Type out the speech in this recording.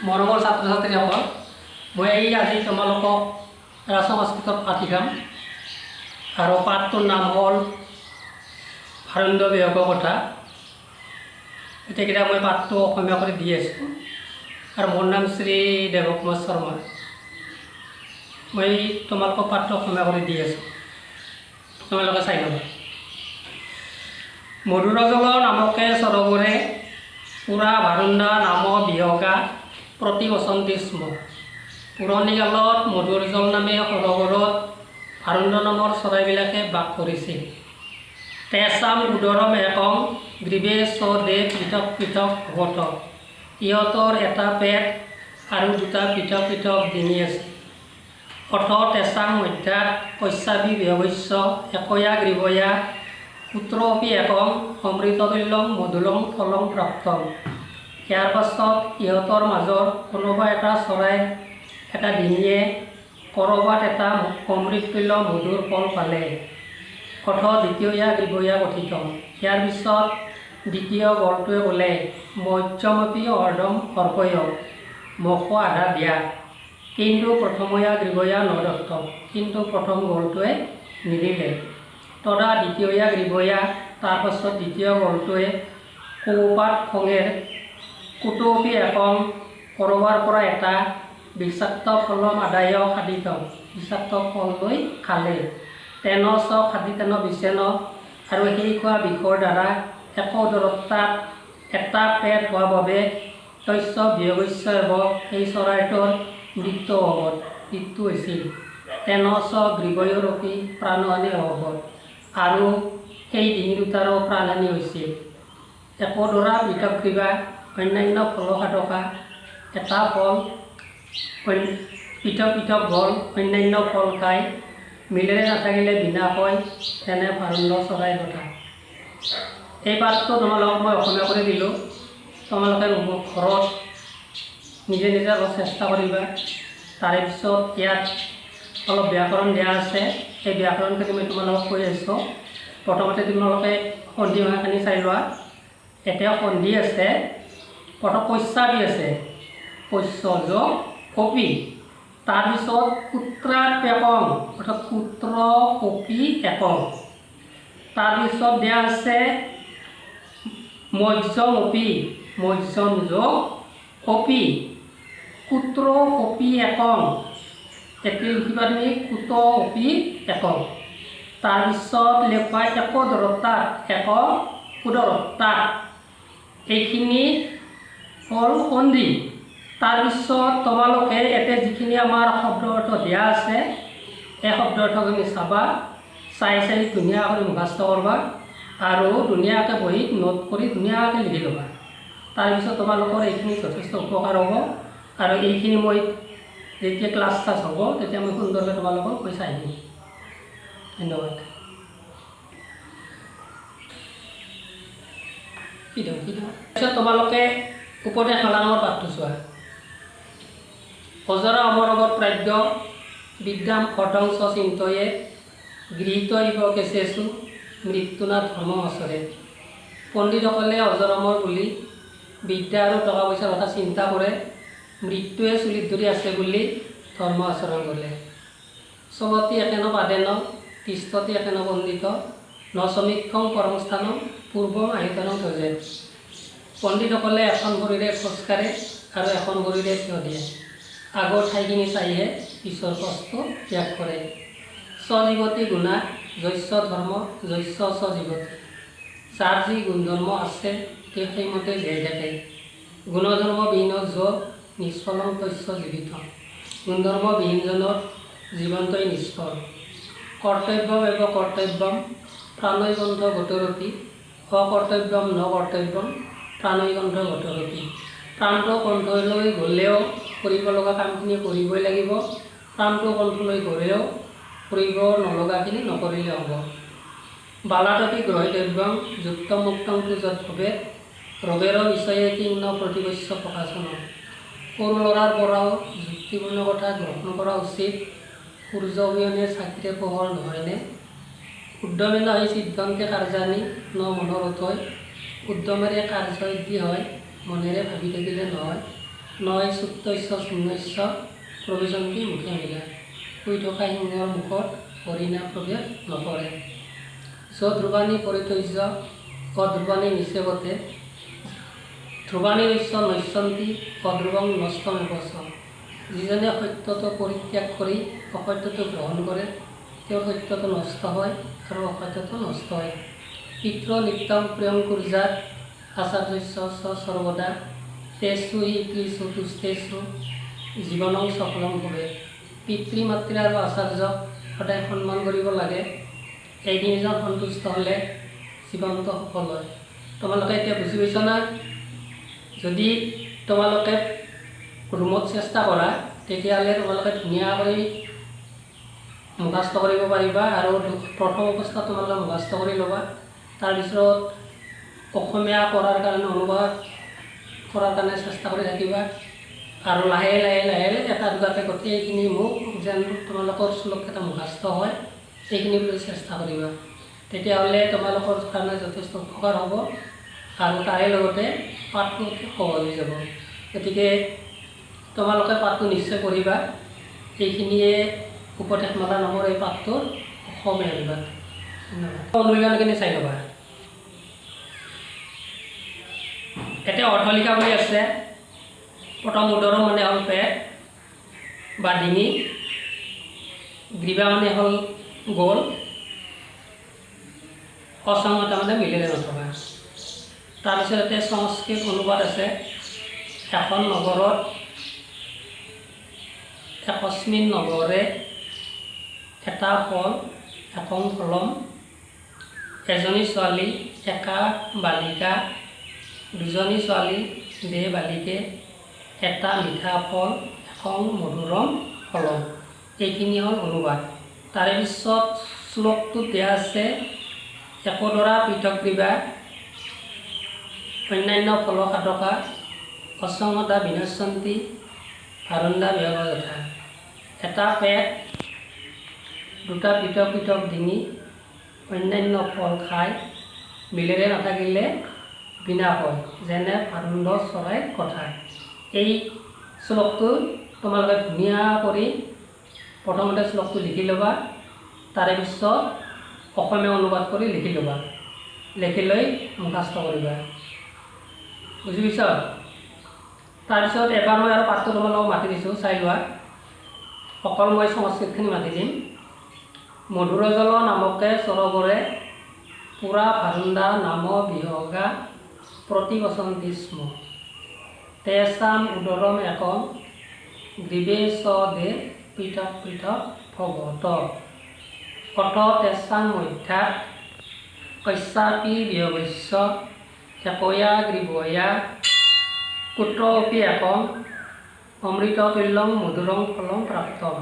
মৰমৰ ছাত্ৰ ছাত্ৰীসকল, মই আজি তোমালোকক ৰাজ সংস্কৃতৰ পাঠ শিকাম আৰু পাঠটোৰ নাম হ'ল ভাৰুণ্ড বিয়োগৰ কথা। এতিয়া মই পাঠটো অসমীয়া কৰি দি আছোঁ আৰু মোৰ নাম শ্ৰী দেৱকুমাৰ শৰ্মা। মই তোমালোকক পাঠটো অসমীয়া কৰি দি আছোঁ, তোমালোকে চাই ল'বা। মধুৰজল নামকে সৰোবৰে পুৰা ভাৰুণ্ডা নাম বিহগা প্ৰতি বসন্তি স্ম। পুৰণি কালত মধুৰ জল নামে সৰোবৰত ভাৰুণ্ড নামৰ চৰাইবিলাকে বাস কৰিছিল। তেচাম উদৰম একম গ্ৰীৱে চ দে পৃথক পৃথক ভগত। ইহঁতৰ এটা পেট আৰু দুটা পৃথক পৃথক ডিঙি আছে। অথ তেচাম মধ্যাত কশ্যপি বিহগস্য একয়া গ্ৰীৱয়া পুত্ৰপি একম অমৃততুল্যম মধুলম ফলম প্ৰাপ্তম। ইয়াৰ পাছত ইহঁতৰ মাজৰ কোনোবা এটা চৰাইৰ এটা ডিঙিয়ে ক'ৰবাত এটা অমৃততুল্য মধুৰ ফল পালে। অথ দ্বিতীয়া গ্ৰীৱয়া গঠিত। ইয়াৰ পিছত দ্বিতীয় গড়টোৱে ক'লে মধ্যমপি অৰ্ধম অৰ্পয়, মোকো আধা দিয়া। কিন্তু প্ৰথময়া গ্ৰীৱয়া নদত্ত, কিন্তু প্ৰথম গড়টোৱে নিদিলে। তদা দ্বিতীয়া গ্ৰীৱয়া, তাৰপাছত দ্বিতীয় গড়টোৱে কৌপাত খঙেৰ কুটুপি একম ক'ৰবাৰ পৰা এটা বিষাক্ত ফলম আদায় খাদিতম, বিষাক্ত ফল লৈ খালে। তেন চ খাদিতেন বিচেন, আৰু সেই খোৱা বিষৰ দ্বাৰা একোদৰতাত এটা পেট হোৱা বাবে তস্য বিহগস্য এব, সেই চৰাইটোৰ মৃত্যু হৈছিল। তেন চ গ্ৰীৱয়োৰপি প্ৰাণহানি অভৱত, আৰু সেই ডিঙি দুটাৰো প্ৰাণহানি হৈছিল। একোদৰা পৃথক গ্ৰীৱা অন্যান্য ফলসাধকা, এটা ফল পৃথক পৃথক ফল অন্যান্য ফল খায়, মিলেৰে নাথাকিলে বিনাশ হয়, তেনে ভাৰুণ্ড চৰাইৰ কথা। এই পাঠটো তোমালোকক মই অসমীয়া কৰি দিলোঁ। তোমালোকে ঘৰত নিজে নিজে অলপ চেষ্টা কৰিবা। তাৰে পিছত ইয়াত অলপ ব্যাকৰণ দিয়া আছে, সেই ব্যাকৰণখিনি মই তোমালোকক কৈ আছোঁ। প্ৰথমতে তোমালোকে সন্ধি ভাষাখিনি চাই লোৱা। এতিয়া সন্ধি আছে, প্ৰথম কশ্যপি আছে, কশ্য যোগ কপি, তাৰপিছত কুত্ৰাপেকম অৰ্থাৎ কুত্ৰ কপি একম, তাৰপিছত দিয়া আছে মধ্যমপি, মধ্যম যোগ কপি, কুত্ৰ কপি একম, এতিয়া লিখিবা তুমি কুত কপি একম। তাৰপিছত লেখা একোদৰতাত, একোদৰতাত, এইখিনি হ'ল সন্ধি। তাৰপিছত তোমালোকে এতিয়া যিখিনি আমাৰ শব্দ অৰ্থ দিয়া আছে, এই শব্দ অৰ্থখিনি চাবা, চাই ধুনীয়াকৈ মুখস্থ কৰবা আৰু ধুনীয়াকৈ বহীত নোট কৰি ধুনীয়াকৈ লিখি ল'বা। তাৰপিছত তোমালোকৰ এইখিনি যথেষ্ট উপকাৰ হ'ব, আৰু এইখিনি মই যেতিয়া ক্লাছ হ'ব তেতিয়া মই সুন্দৰকৈ তোমালোকক কৈ চাই দিম। ধন্যবাদ। তাৰপিছত তোমালোকে উপদেশ মালা নামৰ পাঠটো চোৱা। অজৰা অমৰগত প্ৰাজ্ঞ বিদ্যাম অৰ্ধংশ চিন্তয়ে গৃহীত ইব কেচেচু মৃত্যুনা ধৰ্ম অচৰে। পণ্ডিতসকলে অজৰ অমৰ বুলি বিদ্যা আৰু টকা পইচাৰ কথা চিন্তা কৰে, মৃত্যুৱে চুলিত ধৰি আছে বুলি ধৰ্ম আচৰণ কৰে। চলতি একেন পাদেন তিষ্ঠতি একেন পণ্ডিত ন সমীক্ষং কৰ্মস্থানম পূৰ্বম আহিতনম থজে। পণ্ডিতসকলে এখন ভৰিৰে খোজকাঢ়ে আৰু এখন ভৰিৰে থিয় দিয়ে। আগৰ ঠাইখিনি চাইহে পিছৰ কষ্ট ত্যাগ কৰে। স্বজীৱতী গুণা যস্য ধৰ্ম যস্য স্বজীৱতী। যাৰ যি গুণধৰ্ম আছে তেওঁ সেইমতে জীয়াই থাকে। গুণধৰ্মবিহীন য নিষ্ফলং তস্য জীৱিত। গুণধৰ্মবিহীনজনৰ জীৱনটোই নিষ্ফল। কৰ্তব্যম এব কৰ্তব্যম প্ৰাণৈকণ্ঠ গতৰপি, অকৰ্তব্যম ন কৰ্তব্যম প্ৰাণৈকণ্ঠ গতৰপি। প্ৰাণটো কণ্ঠলৈ গ'লেও কৰিব লগা কামখিনি কৰিবই লাগিব, প্ৰাণটো কণ্ঠলৈ গ'লেও কৰিব নলগাখিনি নকৰিলে হ'ব। বালাতপি গ্ৰহিতব্যম যুক্ত মুক্তং যৎভৱে ৰবেৰ বিষয়ে কিন্ন প্ৰতিপক্ষ প্ৰকাশন। সৰু ল'ৰাৰ পৰাও যুক্তিপূৰ্ণ কথা গ্ৰহণ কৰা উচিত। সূৰ্য অবিহনে চাকিৰে পোহৰ নহয়নে? উদ্যমে নহয় সিদ্ধান্তে কাৰ্যানি ন মনোৰথ হয়। উদ্যমেৰে কাৰ্যসিদ্ধি হয়, মনেৰে ভাবি থাকিলে নহয়। নয় চুত্তস্য শূন্যস্য প্ৰবিশন্তি মুখে মিলা। শুই থকা সিংহৰ মুখত হৰিণা প্ৰৱেশ নকৰে। ধ্ৰুৱাণী পৰিতৈৰ্য অধ্ৰুৱাণী নিষেৱতে ধ্ৰুৱাণী উচ্চ নশ্যন্তি অধ্ৰুৱং নষ্টমেৱচ। যিজনে সত্যটো পৰিত্যাগ কৰি অসত্যটো গ্ৰহণ কৰে তেওঁৰ সত্যটো নষ্ট হয় আৰু অসত্যটো নষ্ট হয়। পিতৃ নিত্যং প্ৰিয়ং কুৰ্যাৎ আচাৰ্যস্য সৰ্বদা তেষু হি ত্ৰিষু তুষ্টেষু জীৱনং সফলং ভৱেৎ। পিতৃ মাতৃ আৰু আচাৰ্যক সদায় সন্মান কৰিব লাগে। এই তিনিজন সন্তুষ্ট হ'লে জীৱনটো সফল হয়। তোমালোকে এতিয়া বুজি পাইছা না? যদি তোমালোকে ৰুমত চেষ্টা কৰা তেতিয়াহ'লে তোমালোকে ধুনীয়া কৰি মুখাস্ত কৰিব পাৰিবা। আৰু প্ৰথম অৱস্থাত তোমালোকে মুখাস্ত কৰি ল'বা। তাৰপিছত অসমীয়া কৰাৰ কাৰণে অনুবাদ কৰাৰ কাৰণে চেষ্টা কৰি থাকিবা। আৰু লাহে লাহে লাহে এটা দুটাকৈ গোটেইখিনি মোক যেন তোমালোকৰ শ্লোককেইটা মুখাস্ত হয় সেইখিনি বুলি চেষ্টা কৰিবা। তেতিয়াহ'লে তোমালোকৰ কাৰণে যথেষ্ট উপকাৰ হ'ব আৰু তাৰে লগতে পাঠটো সহজ হৈ যাব। গতিকে তোমালোকে পাঠটো নিশ্চয় পঢ়িবা। এইখিনিয়ে উপদেশমালা নামৰ এই পাঠটোৰ অসমীয়া বিভাগ। অনুশীলনখিনি চাই ল'বা। এতিয়া অৰ্থলিখা বুলি আছে। প্ৰথম উদৰ মানে হ'ল পেট বা ডিঙি, গ্ৰীৱা মানে হ'ল গ'ল, অসংহত মানে মিলেৰে নথকা। তাৰপিছতে সংস্কৃত অনুবাদ আছে। এখন নগৰত একস্মিন নগৰে এটা ফল এখন ফলম, এজনী ছোৱালী একা বালিকা, দুজনী ছোৱালী দে বালিকে, এটা মিঠা ফল এখন মধুৰম ফলম। এইখিনি হ'ল অনুবাদ। তাৰে পিছত শ্লোকটোত দিয়া আছে একোডৰা পৃথক গ্ৰীৱা, অন্যান্য ফলসাধকা, অসংহতা বিনশ্যন্তি, ভাৰুণ্ডা বিহগ যথা। এটা পেট, দুটা পৃথক পৃথক ডিঙি, অন্যান্য ফল খাই, মিলেৰে নাথাকিলে বিনাশ হয়, যেনে ভাৰুণ্ড চৰাইৰ কথা। এই শ্লোকটো তোমালোকে ধুনীয়া কৰি প্ৰথমতে শ্লোকটো লিখি ল'বা। তাৰে পিছত অসমীয়া অনুবাদ কৰি লিখি ল'বা। লিখি লৈ মুখাস্ত কৰিবা। বুজি পাইছ? তাৰপিছত এবাৰ মই আৰু পাঠটো তোমালোকক মাতি দিছোঁ, চাই লোৱা। অকল মই সংস্কৃতখিনি মাতি দিম। মধুৰজল নামকে সৰোবৰে পুৰা ভাৰুণ্ডা নাম বিহগা প্ৰতিবসন্তি স্ম। তেষাম উদৰম একম গ্ৰীৱে চ দে পৃথক পৃথক ভৱত। অথ তেষাং মধ্যাৎ কস্যাপি বিহগস্য একয়া গ্ৰীৱয়া কুত্ৰপি একম অমৃততুল্যং মধুৰং ফলং প্ৰাপ্তম।